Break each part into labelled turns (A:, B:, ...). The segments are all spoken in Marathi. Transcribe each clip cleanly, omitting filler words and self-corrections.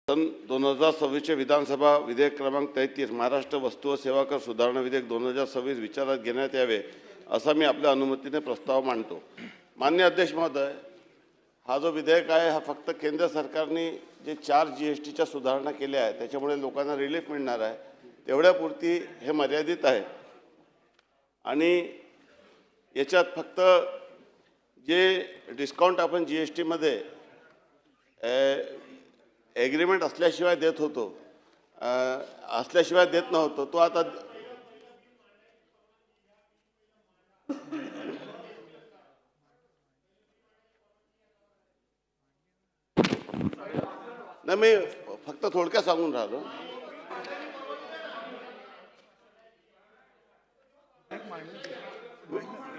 A: सन 2026चे विधानसभा विधेयक क्रमांक 33 महाराष्ट्र वस्तू व सेवा कर सुधारणा विधेयक 2026 विचारात घेण्यात यावे असा मी आपल्या अनुमतीने प्रस्ताव मांडतो। माननीय अध्यक्ष महोदय, हा जो विधेयक आहे हा फक्त केंद्र सरकारने जे 4 GSTच्या सुधारणा केल्या आहेत त्याच्यामुळे लोकांना रिलीफ मिळणार आहे तेवढ्यापुरती हे मर्यादित आहे आणि याच्यात फक्त जे डिस्काउंट आपण GST मध्ये एग्रीमेंट असल्याशिवाय देत होतो असल्याशिवाय देत नव्हतो तो आता नाही, मी फक्त थोडक्यात सांगून राहिलो।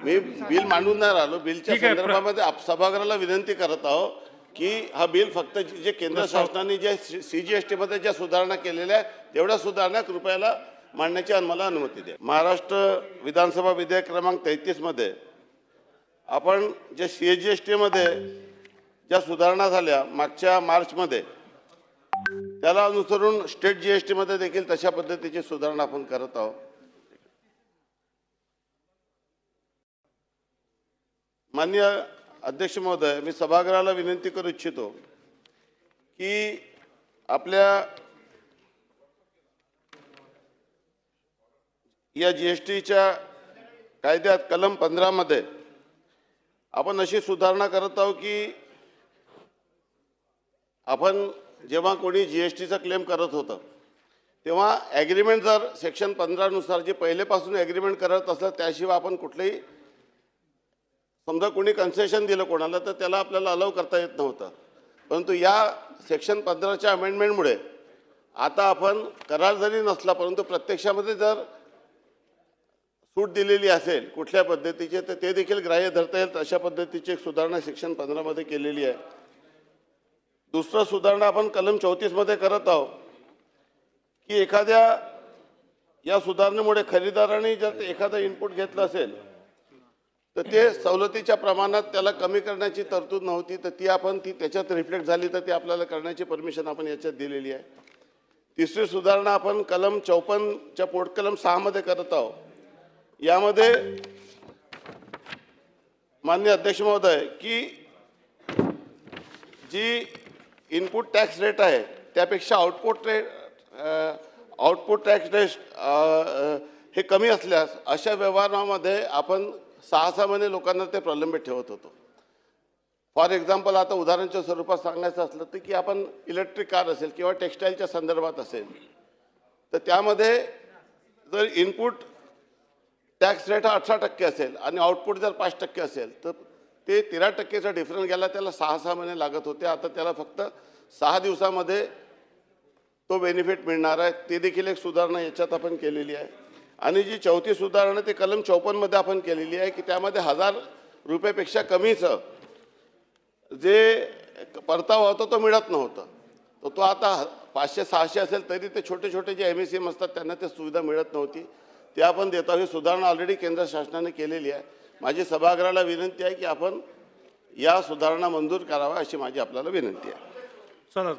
A: मी बिल मांडून नाही राहिलो, बिलच्या संदर्भामध्ये सभागृहाला विनंती करत आहो की हा बिल फक्त जे केंद्र शासनाने जे CGST मध्ये ज्या सुधारणा केलेल्या आहेत तेवढ्या सुधारणा कृपयाला मांडण्याची मला अनुमती द्या। महाराष्ट्र विधानसभा विधेयक क्रमांक 33 मध्ये आपण जे CGST मध्ये ज्या सुधारणा झाल्या मागच्या मार्चमध्ये त्याला अनुसरून स्टेट GST मध्ये देखील तशा पद्धतीची सुधारणा आपण करत आहोत। माननीय अध्यक्ष महोदय, मी सभागृहाला विनंती करू इच्छितो की आपल्या या GSTच्या कायद्यात कलम 15 मध्ये आपण अशी सुधारणा करत आहोत की आपण जेव्हा कोणी GSTचा क्लेम करत होतं तेव्हा ॲग्रीमेंट जर सेक्शन 15 नुसार जे पहिलेपासून ॲग्रीमेंट करत असलं त्याशिवाय आपण कुठलेही समजा कोणी कन्सेशन दिलं कोणाला तर त्याला आपल्याला अलाउ करता येत नव्हतं, परंतु या सेक्शन 15च्या अमेंडमेंटमुळे आता आपण करार जरी नसला परंतु प्रत्यक्षामध्ये जर सूट दिलेली असेल कुठल्या पद्धतीचे तर ते देखील ग्राह्य धरता येईल अशा पद्धतीची एक सुधारणा सेक्शन 15 मध्ये केलेली आहे। दुसरं सुधारणा आपण कलम 34 मध्ये करत आहोत की एखाद्या या सुधारणेमुळे खरेदीदाराने जर एखादा इनपुट घेतलं असेल तर ते सवलतीच्या प्रमाणात त्याला कमी करण्याची तरतूद नव्हती तर ती त्याच्यात रिफ्लेक्ट झाली तर ती आपल्याला करण्याची परमिशन आपण याच्यात दिलेली आहे। तिसरी सुधारणा आपण कलम 54च्या पोटकलम 6 मध्ये करत आहोत। यामध्ये माननीय अध्यक्ष महोदय की जी इनपुट टॅक्स रेट आहे त्यापेक्षा आउटपुट टॅक्स रेट हे कमी असल्यास अशा व्यवहारामध्ये आपण 6 महिने लोकांना ते प्रलंबित ठेवत होतो। फॉर एक्झाम्पल आता उदाहरणाच्या स्वरूपात सांगायचं असलं तर की आपण इलेक्ट्रिक कार असेल किंवा टेक्स्टाईलच्या संदर्भात असेल तर त्यामध्ये जर इनपुट टॅक्स रेट हा 18% असेल आणि आउटपुट जर 5% असेल तर ते 13%चा डिफरन्स गेला त्याला 6 महिने लागत होते, आता त्याला फक्त 6 दिवसामध्ये तो बेनिफिट मिळणार आहे। ते देखील एक सुधारणा याच्यात आपण केलेली आहे। आणि जी चौथी सुधारणा ते कलम 54 मध्ये आपण केलेली आहे की त्यामध्ये 1000 रुपयापेक्षा कमीचं जे परतावा होता तो मिळत नव्हतं तर तो आता 500-600 असेल तरी ते छोटे छोटे जे MSME असतात त्यांना ते सुविधा मिळत नव्हती ते आपण देतो। ही सुधारणा ऑलरेडी केंद्र शासनाने केलेली आहे। माझी सभागृहाला विनंती आहे की आपण या सुधारणा मंजूर करावा अशी माझी आपल्याला विनंती आहे।
B: चला